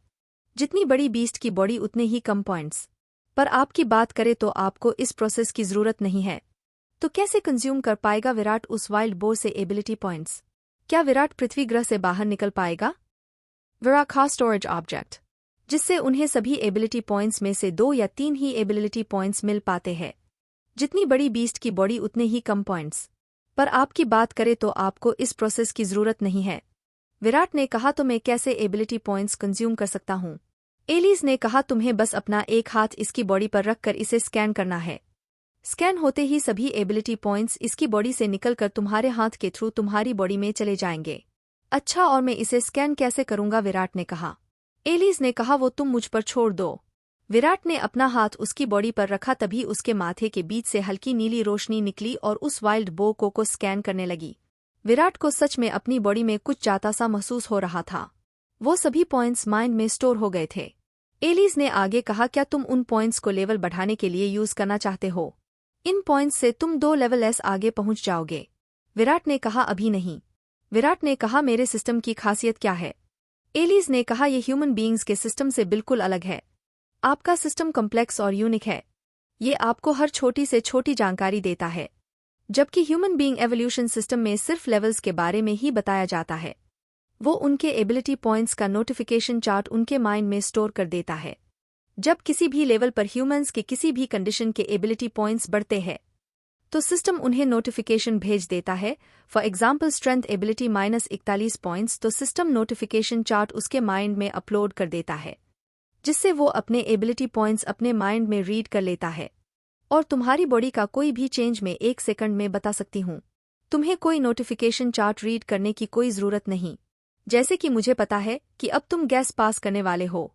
जितनी बड़ी बीस्ट की बॉडी उतने ही कम पॉइंट्स। पर आपकी बात करें तो आपको इस प्रोसेस की जरूरत नहीं है। तो कैसे कंज्यूम कर पाएगा विराट उस वाइल्ड बोर से एबिलिटी पॉइंट्स? क्या विराट पृथ्वी ग्रह से बाहर निकल पाएगा? विराट का स्टोरेज ऑब्जेक्ट, जिससे उन्हें सभी एबिलिटी पॉइंट्स में से 2 या 3 ही एबिलिटी पॉइंट्स मिल पाते हैं। जितनी बड़ी बीस्ट की बॉडी उतने ही कम पॉइंट्स। पर आपकी बात करें तो आपको इस प्रोसेस की जरूरत नहीं है। विराट ने कहा, तो मैं कैसे एबिलिटी पॉइंट्स कंज्यूम कर सकता हूँ? एलिस ने कहा, तुम्हें बस अपना एक हाथ इसकी बॉडी पर रखकर इसे स्कैन करना है। स्कैन होते ही सभी एबिलिटी पॉइंट्स इसकी बॉडी से निकलकर तुम्हारे हाथ के थ्रू तुम्हारी बॉडी में चले जाएंगे। अच्छा, और मैं इसे स्कैन कैसे करूंगा? विराट ने कहा। एलिस ने कहा, वो तुम मुझ पर छोड़ दो। विराट ने अपना हाथ उसकी बॉडी पर रखा, तभी उसके माथे के बीच से हल्की नीली रोशनी निकली और उस वाइल्ड बो को स्कैन करने लगी। विराट को सच में अपनी बॉडी में कुछ जाता सा महसूस हो रहा था। वो सभी पॉइंट्स माइंड में स्टोर हो गए थे। एलिस ने आगे कहा, क्या तुम उन पॉइंट्स को लेवल बढ़ाने के लिए यूज करना चाहते हो? इन पॉइंट्स से तुम 2 लेवल एस आगे पहुंच जाओगे। विराट ने कहा, अभी नहीं। विराट ने कहा, मेरे सिस्टम की खासियत क्या है? एलिस ने कहा, ये ह्यूमन बीइंग्स के सिस्टम से बिल्कुल अलग है। आपका सिस्टम कॉम्प्लेक्स और यूनिक है। ये आपको हर छोटी से छोटी जानकारी देता है, जबकि ह्यूमन बीइंग एवोल्यूशन सिस्टम में सिर्फ लेवल्स के बारे में ही बताया जाता है। वो उनके एबिलिटी पॉइंट्स का नोटिफिकेशन चार्ट उनके माइंड में स्टोर कर देता है। जब किसी भी लेवल पर ह्यूमंस के किसी भी कंडीशन के एबिलिटी पॉइंट्स बढ़ते हैं, तो सिस्टम उन्हें नोटिफिकेशन भेज देता है। For example, strength ability -41 points, तो सिस्टम नोटिफिकेशन चार्ट उसके माइंड में अपलोड कर देता है, जिससे वो अपने एबिलिटी पॉइंट्स अपने माइंड में रीड कर लेता है। और तुम्हारी बॉडी का कोई भी चेंज मैं 1 सेकंड में बता सकती हूँ। तुम्हें कोई नोटिफिकेशन चार्ट रीड करने की कोई जरूरत नहीं। जैसे कि मुझे पता है कि अब तुम गैस पास करने वाले हो।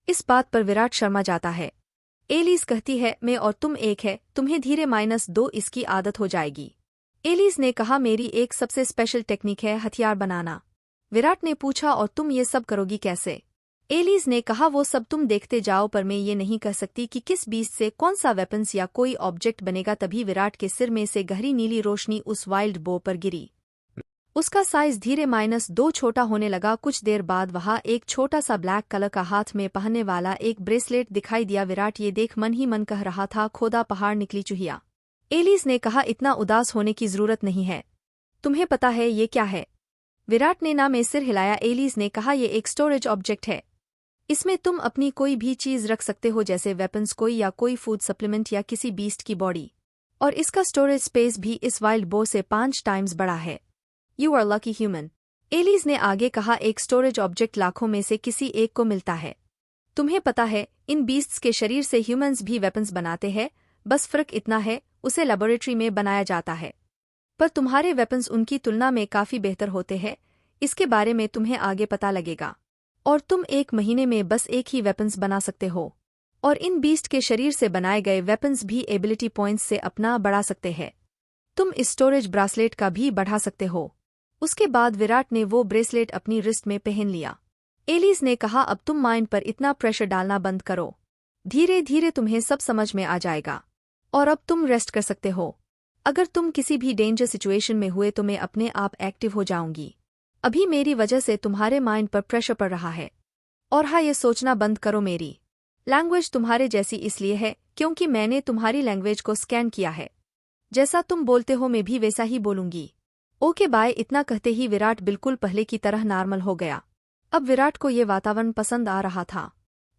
इस बात पर विराट शर्मा जाता है। एलिस कहती है, मैं और तुम एक है, तुम्हें धीरे -2 इसकी आदत हो जाएगी। एलिस ने कहा, मेरी एक सबसे स्पेशल टेक्निक है हथियार बनाना। विराट ने पूछा, और तुम ये सब करोगी कैसे? एलिस ने कहा, वो सब तुम देखते जाओ, पर मैं ये नहीं कह सकती कि किस बीस्ट से कौन सा वेपन्स या कोई ऑब्जेक्ट बनेगा। तभी विराट के सिर में से गहरी नीली रोशनी उस वाइल्ड बो पर गिरी। उसका साइज धीरे -2 छोटा होने लगा। कुछ देर बाद वहां एक छोटा सा ब्लैक कलर का हाथ में पहनने वाला एक ब्रेसलेट दिखाई दिया। विराट ये देख मन ही मन कह रहा था, खोदा पहाड़ निकली चूहिया। एलिस ने कहा, इतना उदास होने की जरूरत नहीं है। तुम्हें पता है ये क्या है? विराट ने ना में सिर हिलाया। एलिस ने कहा, ये एक स्टोरेज ऑब्जेक्ट है। इसमें तुम अपनी कोई भी चीज रख सकते हो, जैसे वेपन्स कोई या कोई फूड सप्लीमेंट या किसी बीस्ट की बॉडी। और इसका स्टोरेज स्पेस भी इस वाइल्ड बो से 5 टाइम्स बड़ा है। You are lucky human. Alice ने आगे कहा, एक स्टोरेज ऑब्जेक्ट लाखों में से किसी एक को मिलता है। तुम्हें पता है, इन बीस्ट्स के शरीर से ह्यूमंस भी वेपन्स बनाते हैं, बस फर्क इतना है, उसे लेबोरेटरी में बनाया जाता है। पर तुम्हारे वेपन्स उनकी तुलना में काफी बेहतर होते हैं। इसके बारे में तुम्हें आगे पता लगेगा। और तुम 1 महीने में बस एक ही वेपन्स बना सकते हो। और इन बीस्ट के शरीर से बनाए गए वेपन्स भी एबिलिटी पॉइंट्स से अपना बढ़ा सकते हैं। तुम इस स्टोरेज ब्रासलेट का भी बढ़ा सकते हो। उसके बाद विराट ने वो ब्रेसलेट अपनी रिस्ट में पहन लिया। एलिस ने कहा, अब तुम माइंड पर इतना प्रेशर डालना बंद करो। धीरे धीरे तुम्हें सब समझ में आ जाएगा। और अब तुम रेस्ट कर सकते हो। अगर तुम किसी भी डेंजर सिचुएशन में हुए तो मैं अपने आप एक्टिव हो जाऊंगी। अभी मेरी वजह से तुम्हारे माइंड पर प्रेशर पड़ रहा है। और हाँ, ये सोचना बंद करो, मेरी लैंग्वेज तुम्हारे जैसी इसलिए है क्योंकि मैंने तुम्हारी लैंग्वेज को स्कैन किया है। जैसा तुम बोलते हो मैं भी वैसा ही बोलूंगी। Okay bye. इतना कहते ही विराट बिल्कुल पहले की तरह नॉर्मल हो गया। अब विराट को ये वातावरण पसंद आ रहा था।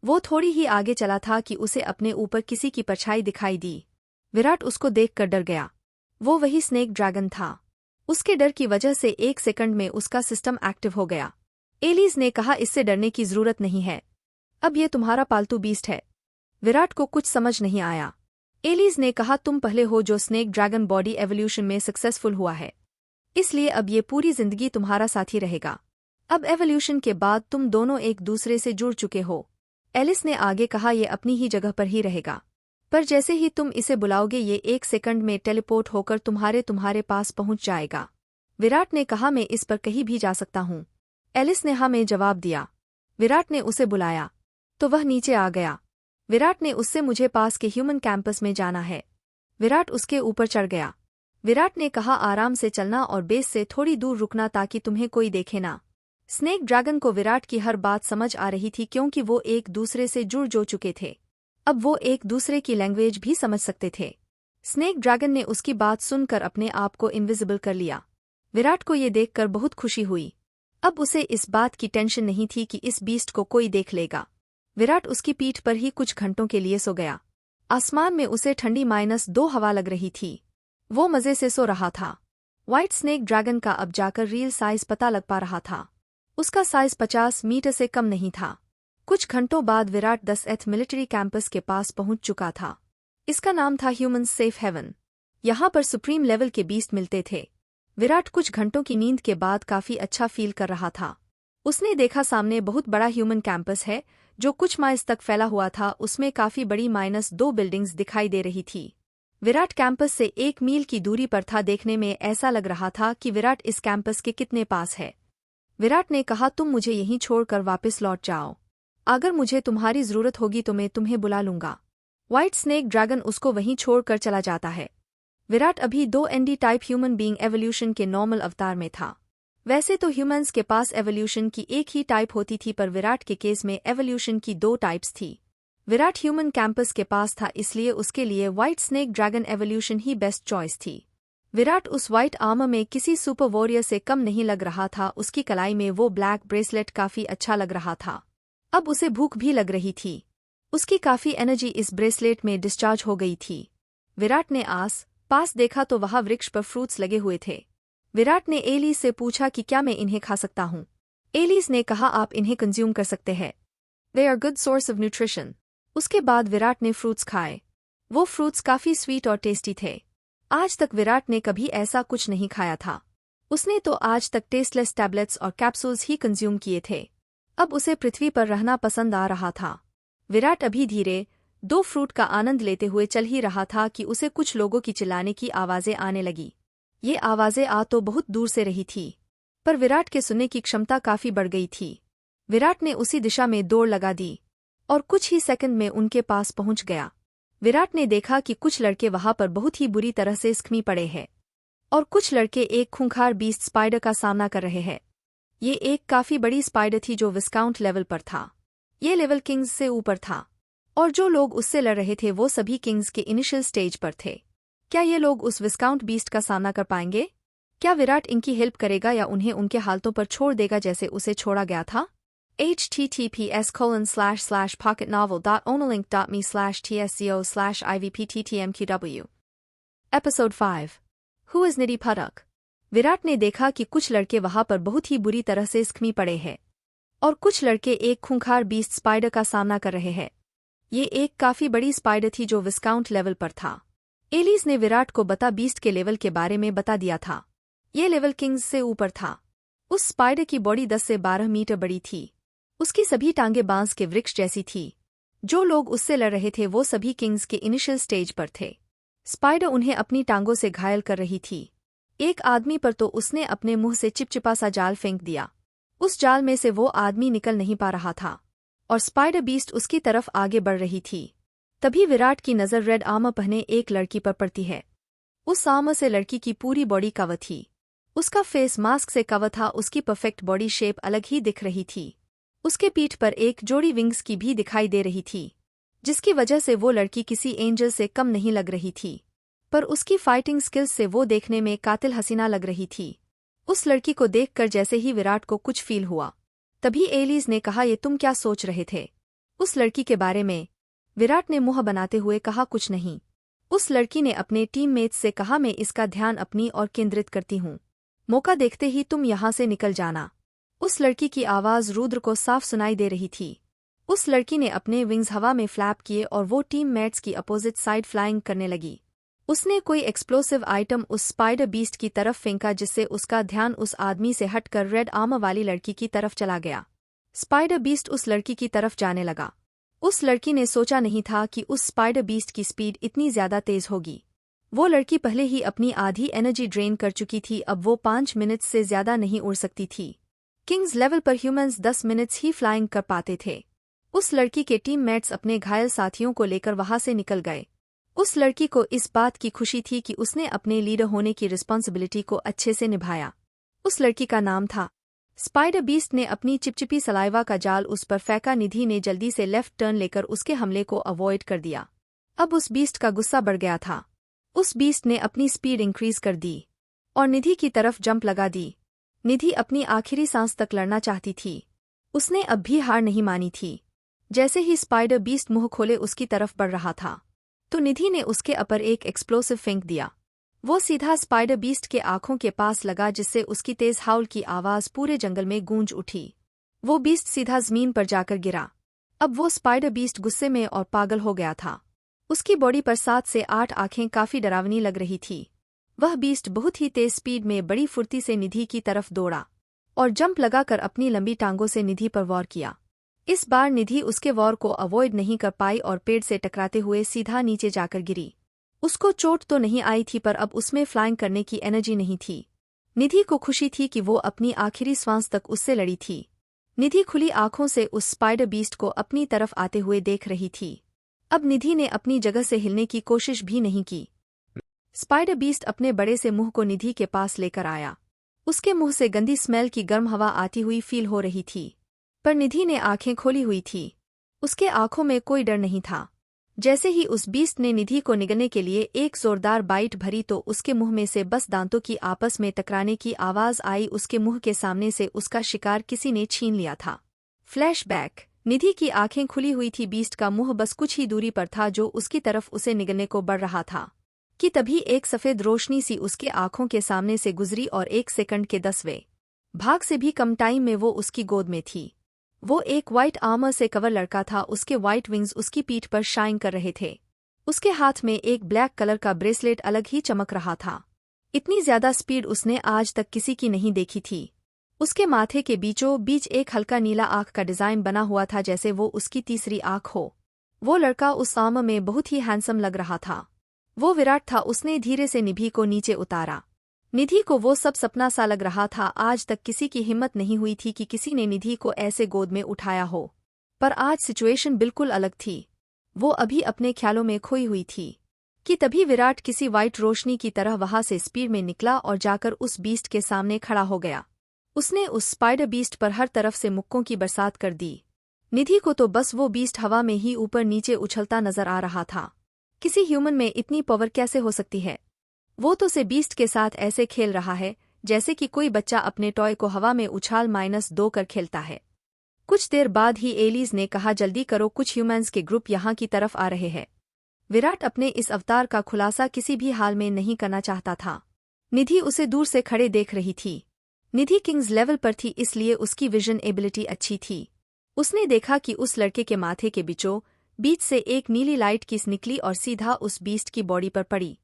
वो थोड़ी ही आगे चला था कि उसे अपने ऊपर किसी की परछाई दिखाई दी। विराट उसको देखकर डर गया। वो वही स्नेक ड्रैगन था। उसके डर की वजह से 1 सेकंड में उसका सिस्टम एक्टिव हो गया। एलिस ने कहा, इससे डरने की जरूरत नहीं है। अब ये तुम्हारा पालतू बीस्ट है। विराट को कुछ समझ नहीं आया। एलिस ने कहा, तुम पहले हो जो स्नेक ड्रैगन बॉडी एवोल्यूशन में सक्सेसफुल हुआ है, इसलिए अब ये पूरी जिंदगी तुम्हारा साथी रहेगा। अब एवोल्यूशन के बाद तुम दोनों एक दूसरे से जुड़ चुके हो। एलिस ने आगे कहा, ये अपनी ही जगह पर ही रहेगा, पर जैसे ही तुम इसे बुलाओगे ये 1 सेकंड में टेलीपोर्ट होकर तुम्हारे पास पहुंच जाएगा। विराट ने कहा, मैं इस पर कहीं भी जा सकता हूँ। एलिस ने हाँ में जवाब दिया। विराट ने उसे बुलाया तो वह नीचे आ गया। विराट ने उससे, मुझे पास के ह्यूमन कैंपस में जाना है। विराट उसके ऊपर चढ़ गया। विराट ने कहा, आराम से चलना और बेस से थोड़ी दूर रुकना ताकि तुम्हें कोई देखे ना। स्नेक ड्रैगन को विराट की हर बात समझ आ रही थी क्योंकि वो एक दूसरे से जुड़ जो चुके थे। अब वो एक दूसरे की लैंग्वेज भी समझ सकते थे। स्नेक ड्रैगन ने उसकी बात सुनकर अपने आप को इनविजिबल कर लिया। विराट को ये देखकर बहुत खुशी हुई। अब उसे इस बात की टेंशन नहीं थी कि इस बीस्ट को कोई देख लेगा। विराट उसकी पीठ पर ही कुछ घंटों के लिए सो गया। आसमान में उसे ठंडी -2 हवा लग रही थी। वो मजे से सो रहा था। व्हाइट स्नेक ड्रैगन का अब जाकर रियल साइज पता लग पा रहा था। उसका साइज 50 मीटर से कम नहीं था। कुछ घंटों बाद विराट 10th मिलिट्री कैंपस के पास पहुंच चुका था। इसका नाम था ह्यूमन सेफ हेवन। यहाँ पर सुप्रीम लेवल के बीस्ट मिलते थे। विराट कुछ घंटों की नींद के बाद काफी अच्छा फील कर रहा था। उसने देखा सामने बहुत बड़ा ह्यूमन कैंपस है जो कुछ माइल्स तक फैला हुआ था। उसमें काफी बड़ी -2 बिल्डिंग्स दिखाई दे रही थी। विराट कैंपस से 1 मील की दूरी पर था। देखने में ऐसा लग रहा था कि विराट इस कैंपस के कितने पास है। विराट ने कहा, तुम मुझे यहीं छोड़कर वापस लौट जाओ। अगर मुझे तुम्हारी जरूरत होगी तो मैं तुम्हें बुला लूंगा। व्हाइट स्नेक ड्रैगन उसको वहीं छोड़कर चला जाता है। विराट अभी 2 ND type human being evolution के नॉर्मल अवतार में था। वैसे तो ह्यूमंस के पास एवोल्यूशन की एक ही टाइप होती थी, पर विराट के केस में एवोल्यूशन की 2 टाइप्स थी। विराट ह्यूमन कैंपस के पास था, इसलिए उसके लिए व्हाइट स्नेक ड्रैगन एवोल्यूशन ही बेस्ट चॉइस थी। विराट उस व्हाइट आर्मर में किसी सुपर वॉरियर से कम नहीं लग रहा था। उसकी कलाई में वो ब्लैक ब्रेसलेट काफी अच्छा लग रहा था। अब उसे भूख भी लग रही थी। उसकी काफी एनर्जी इस ब्रेसलेट में डिस्चार्ज हो गई थी। विराट ने पास देखा तो वहां वृक्ष पर फ्रूट्स लगे हुए थे। विराट ने एलिस से पूछा कि क्या मैं इन्हें खा सकता हूँ। एलिस ने कहा, आप इन्हें कंज्यूम कर सकते हैं। They are good source of nutrition. उसके बाद विराट ने फ्रूट्स खाए। वो फ्रूट्स काफी स्वीट और टेस्टी थे। आज तक विराट ने कभी ऐसा कुछ नहीं खाया था। उसने तो आज तक टेस्टलेस टैबलेट्स और कैप्सूल्स ही कंज्यूम किए थे। अब उसे पृथ्वी पर रहना पसंद आ रहा था। विराट अभी धीरे 2 फ्रूट का आनंद लेते हुए चल ही रहा था कि उसे कुछ लोगों की चिल्लाने की आवाजें आने लगी। ये आवाजें आ तो बहुत दूर से रही थी, पर विराट के सुनने की क्षमता काफी बढ़ गई थी। विराट ने उसी दिशा में दौड़ लगा दी और कुछ ही सेकंड में उनके पास पहुंच गया। विराट ने देखा कि कुछ लड़के वहां पर बहुत ही बुरी तरह से जख्मी पड़े हैं और कुछ लड़के एक खूंखार बीस्ट स्पाइडर का सामना कर रहे हैं। ये एक काफी बड़ी स्पाइडर थी जो विस्काउंट लेवल पर था। ये लेवल किंग्स से ऊपर था और जो लोग उससे लड़ रहे थे वो सभी किंग्स के इनिशियल स्टेज पर थे। क्या ये लोग उस विस्काउंट बीस्ट का सामना कर पाएंगे? क्या विराट इनकी हेल्प करेगा या उन्हें उनके हालतों पर छोड़ देगा जैसे उसे छोड़ा गया था? https://pocketnovel.onolink.me/tso/ivpttmqw Episode 5 Who is Nidhi Pathak? Virat ने देखा कि कुछ लड़के वहां पर बहुत ही बुरी तरह से जख्मी पड़े हैं और कुछ लड़के एक खूंखार बीस्ट स्पाइडर का सामना कर रहे हैं। ये एक काफी बड़ी स्पाइडर थी जो विस्काउंट लेवल पर था। एलिस ने विराट को बता बीस्ट के लेवल के बारे में बता दिया था। ये लेवल किंग्स से ऊपर था। उस स्पाइडर की बॉडी 10 से 12 मीटर बड़ी थी। उसकी सभी टांगे बांस के वृक्ष जैसी थी। जो लोग उससे लड़ रहे थे वो सभी किंग्स के इनिशियल स्टेज पर थे। स्पाइडर उन्हें अपनी टांगों से घायल कर रही थी। एक आदमी पर तो उसने अपने मुंह से चिपचिपा सा जाल फेंक दिया। उस जाल में से वो आदमी निकल नहीं पा रहा था और स्पाइडर बीस्ट उसकी तरफ आगे बढ़ रही थी। तभी विराट की नज़र रेड आर्मर पहने एक लड़की पर पड़ती है। उस आर्मर से लड़की की पूरी बॉडी कवर थी। उसका फेस मास्क से कवर था। उसकी परफेक्ट बॉडी शेप अलग ही दिख रही थी। उसके पीठ पर एक जोड़ी विंग्स की भी दिखाई दे रही थी, जिसकी वजह से वो लड़की किसी एंजल से कम नहीं लग रही थी। पर उसकी फाइटिंग स्किल्स से वो देखने में कातिल हसीना लग रही थी। उस लड़की को देखकर जैसे ही विराट को कुछ फील हुआ, तभी एलिस ने कहा, ये तुम क्या सोच रहे थे उस लड़की के बारे में? विराट ने मुंह बनाते हुए कहा, कुछ नहीं। उस लड़की ने अपने टीममेट्स से कहा, मैं इसका ध्यान अपनी ओर केंद्रित करती हूँ। मौका देखते ही तुम यहाँ से निकल जाना। उस लड़की की आवाज़ रुद्र को साफ सुनाई दे रही थी। उस लड़की ने अपने विंग्स हवा में फ्लैप किए और वो टीममेट्स की अपोजिट साइड फ्लाइंग करने लगी। उसने कोई एक्सप्लोसिव आइटम उस स्पाइडर बीस्ट की तरफ फेंका, जिससे उसका ध्यान उस आदमी से हटकर रेड आर्मर वाली लड़की की तरफ चला गया। स्पाइडर बीस्ट उस लड़की की तरफ जाने लगा। उस लड़की ने सोचा नहीं था कि उस स्पाइडर बीस्ट की स्पीड इतनी ज्यादा तेज होगी। वो लड़की पहले ही अपनी आधी एनर्जी ड्रेन कर चुकी थी। अब वो 5 मिनट से ज्यादा नहीं उड़ सकती थी। किंग्स लेवल पर ह्यूमंस 10 मिनट्स ही फ्लाइंग कर पाते थे। उस लड़की के टीममेट्स अपने घायल साथियों को लेकर वहां से निकल गए। उस लड़की को इस बात की खुशी थी कि उसने अपने लीडर होने की रिस्पॉन्सिबिलिटी को अच्छे से निभाया। उस लड़की का नाम था स्पाइडर बीस्ट ने अपनी चिपचिपी सलाइवा का जाल उस पर फेंका। निधि ने जल्दी से लेफ्ट टर्न लेकर उसके हमले को अवॉइड कर दिया। अब उस बीस्ट का गुस्सा बढ़ गया था। उस बीस्ट ने अपनी स्पीड इंक्रीज कर दी और निधि की तरफ जंप लगा दी। निधि अपनी आखिरी सांस तक लड़ना चाहती थी। उसने अब भी हार नहीं मानी थी। जैसे ही स्पाइडर बीस्ट मुंह खोले उसकी तरफ बढ़ रहा था, तो निधि ने उसके अपर एक एक्सप्लोसिव फेंक दिया। वो सीधा स्पाइडर बीस्ट के आंखों के पास लगा, जिससे उसकी तेज हाउल की आवाज पूरे जंगल में गूंज उठी। वो बीस्ट सीधा जमीन पर जाकर गिरा। अब वो स्पाइडर बीस्ट गुस्से में और पागल हो गया था। उसकी बॉडी पर 7 से 8 आंखें काफी डरावनी लग रही थी। वह बीस्ट बहुत ही तेज स्पीड में बड़ी फुर्ती से निधि की तरफ दौड़ा और जंप लगाकर अपनी लंबी टांगों से निधि पर वॉर किया। इस बार निधि उसके वॉर को अवॉइड नहीं कर पाई और पेड़ से टकराते हुए सीधा नीचे जाकर गिरी। उसको चोट तो नहीं आई थी, पर अब उसमें फ्लाइंग करने की एनर्जी नहीं थी। निधि को खुशी थी कि वो अपनी आखिरी सांस तक उससे लड़ी थी। निधि खुली आंखों से उस स्पाइडर बीस्ट को अपनी तरफ आते हुए देख रही थी। अब निधि ने अपनी जगह से हिलने की कोशिश भी नहीं की। स्पाइडर बीस्ट अपने बड़े से मुंह को निधि के पास लेकर आया। उसके मुंह से गंदी स्मेल की गर्म हवा आती हुई फील हो रही थी, पर निधि ने आंखें खोली हुई थी। उसके आंखों में कोई डर नहीं था। जैसे ही उस बीस्ट ने निधि को निगलने के लिए एक जोरदार बाइट भरी, तो उसके मुंह में से बस दांतों की आपस में टकराने की आवाज आई। उसके मुंह के सामने से उसका शिकार किसी ने छीन लिया था। फ्लैशबैक। निधि की आंखें खुली हुई थी। बीस्ट का मुंह बस कुछ ही दूरी पर था, जो उसकी तरफ उसे निगलने को बढ़ रहा था कि तभी एक सफेद रोशनी सी उसके आंखों के सामने से गुजरी और 1 सेकंड के 10वें भाग से भी कम टाइम में वो उसकी गोद में थी। वो एक व्हाइट आर्मर से कवर लड़का था। उसके व्हाइट विंग्स उसकी पीठ पर शाइन कर रहे थे। उसके हाथ में एक ब्लैक कलर का ब्रेसलेट अलग ही चमक रहा था। इतनी ज्यादा स्पीड उसने आज तक किसी की नहीं देखी थी। उसके माथे के बीचों बीच एक हल्का नीला आंख का डिजाइन बना हुआ था, जैसे वो उसकी तीसरी आंख हो। वो लड़का उस आर्मर में बहुत ही हैंडसम लग रहा था। वो विराट था। उसने धीरे से निधि को नीचे उतारा। निधि को वो सब सपना सा लग रहा था। आज तक किसी की हिम्मत नहीं हुई थी कि किसी ने निधि को ऐसे गोद में उठाया हो, पर आज सिचुएशन बिल्कुल अलग थी। वो अभी अपने ख्यालों में खोई हुई थी कि तभी विराट किसी व्हाइट रोशनी की तरह वहां से स्पीड में निकला और जाकर उस बीस्ट के सामने खड़ा हो गया। उसने उस स्पाइडर बीस्ट पर हर तरफ से मुक्कों की बरसात कर दी। निधि को तो बस वो बीस्ट हवा में ही ऊपर नीचे उछलता नजर आ रहा था। किसी ह्यूमन में इतनी पावर कैसे हो सकती है? वो तो से बीस्ट के साथ ऐसे खेल रहा है जैसे कि कोई बच्चा अपने टॉय को हवा में उछाल -2 कर खेलता है। कुछ देर बाद ही एलिस ने कहा, जल्दी करो, कुछ ह्यूमंस के ग्रुप यहाँ की तरफ आ रहे हैं। विराट अपने इस अवतार का खुलासा किसी भी हाल में नहीं करना चाहता था। निधि उसे दूर से खड़े देख रही थी। निधि किंग्स लेवल पर थी, इसलिए उसकी विजन एबिलिटी अच्छी थी। उसने देखा कि उस लड़के के माथे के बीच से एक नीली लाइट किस निकली और सीधा उस बीस्ट की बॉडी पर पड़ी,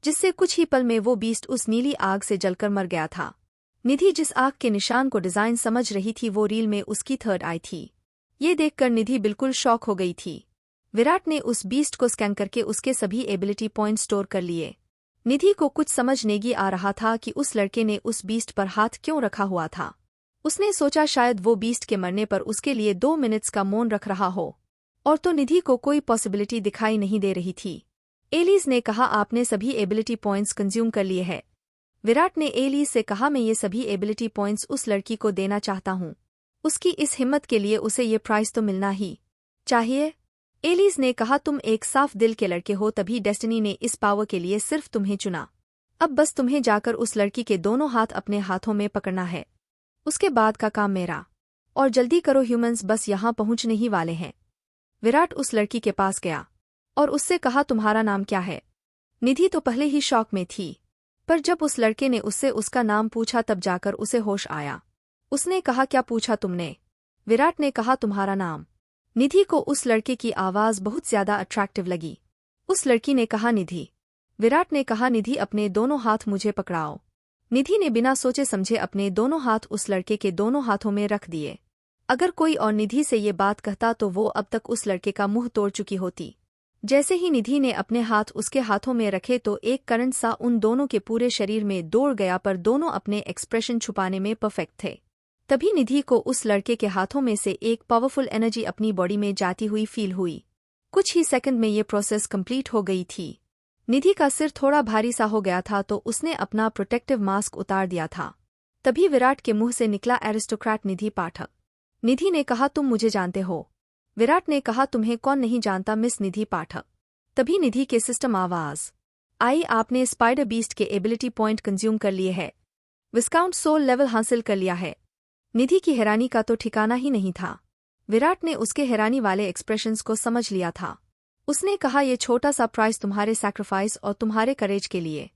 जिससे कुछ ही पल में वो बीस्ट उस नीली आग से जलकर मर गया था। निधि जिस आग के निशान को डिजाइन समझ रही थी वो रील में उसकी थर्ड आई थी। ये देखकर निधि बिल्कुल शॉक हो गई थी। विराट ने उस बीस्ट को स्कैन करके उसके सभी एबिलिटी पॉइंट स्टोर कर लिए। निधि को कुछ समझ नहीं आ रहा था कि उस लड़के ने उस बीस्ट पर हाथ क्यों रखा हुआ था। उसने सोचा शायद वो बीस्ट के मरने पर उसके लिए 2 मिनट्स का मौन रख रहा हो, और तो निधि को कोई पॉसिबिलिटी दिखाई नहीं दे रही थी। एलिस ने कहा, आपने सभी एबिलिटी पॉइंट्स कंज्यूम कर लिए हैं। विराट ने एलिस से कहा, मैं ये सभी एबिलिटी पॉइंट्स उस लड़की को देना चाहता हूँ। उसकी इस हिम्मत के लिए उसे ये प्राइज तो मिलना ही चाहिए। एलिस ने कहा, तुम एक साफ दिल के लड़के हो, तभी डेस्टिनी ने इस पावर के लिए सिर्फ तुम्हें चुना। अब बस तुम्हें जाकर उस लड़की के दोनों हाथ अपने हाथों में पकड़ना है। उसके बाद का काम मेरा। और जल्दी करो, ह्यूमंस बस यहाँ पहुंचने ही वाले हैं। विराट उस लड़की के पास गया और उससे कहा, तुम्हारा नाम क्या है? निधि तो पहले ही शॉक में थी, पर जब उस लड़के ने उससे उसका नाम पूछा तब जाकर उसे होश आया। उसने कहा, क्या पूछा तुमने? विराट ने कहा, तुम्हारा नाम। निधि को उस लड़के की आवाज़ बहुत ज्यादा अट्रैक्टिव लगी। उस लड़की ने कहा, निधि। विराट ने कहा, निधि अपने दोनों हाथ मुझे पकड़ाओ। निधि ने बिना सोचे समझे अपने दोनों हाथ उस लड़के के दोनों हाथों में रख दिए। अगर कोई और निधि से ये बात कहता तो वो अब तक उस लड़के का मुंह तोड़ चुकी होती। जैसे ही निधि ने अपने हाथ उसके हाथों में रखे तो एक करंट सा उन दोनों के पूरे शरीर में दौड़ गया, पर दोनों अपने एक्सप्रेशन छुपाने में परफेक्ट थे। तभी निधि को उस लड़के के हाथों में से एक पावरफुल एनर्जी अपनी बॉडी में जाती हुई फील हुई। कुछ ही सेकंड में ये प्रोसेस कंप्लीट हो गई थी। निधि का सिर थोड़ा भारी सा हो गया था तो उसने अपना प्रोटेक्टिव मास्क उतार दिया था। तभी विराट के मुंह से निकला, एरिस्टोक्रेट निधि पाठक। निधि ने कहा, तुम मुझे जानते हो? विराट ने कहा, तुम्हें कौन नहीं जानता मिस निधि पाठक। तभी निधि के सिस्टम आवाज आई, आपने स्पाइडर बीस्ट के एबिलिटी पॉइंट कंज्यूम कर लिए है। विस्काउंट सोल लेवल हासिल कर लिया है। निधि की हैरानी का तो ठिकाना ही नहीं था। विराट ने उसके हैरानी वाले एक्सप्रेशंस को समझ लिया था। उसने कहा, यह छोटा सा प्राइस तुम्हारे सैक्रिफाइस और तुम्हारे करेज के लिए।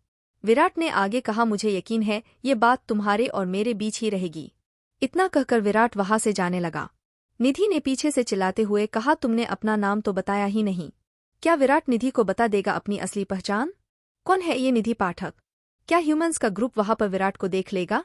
विराट ने आगे कहा, मुझे यकीन है ये बात तुम्हारे और मेरे बीच ही रहेगी। इतना कहकर विराट वहां से जाने लगा। निधि ने पीछे से चिल्लाते हुए कहा, तुमने अपना नाम तो बताया ही नहीं। क्या विराट निधि को बता देगा अपनी असली पहचान? कौन है ये निधि पाठक? क्या ह्यूमंस का ग्रुप वहां पर विराट को देख लेगा?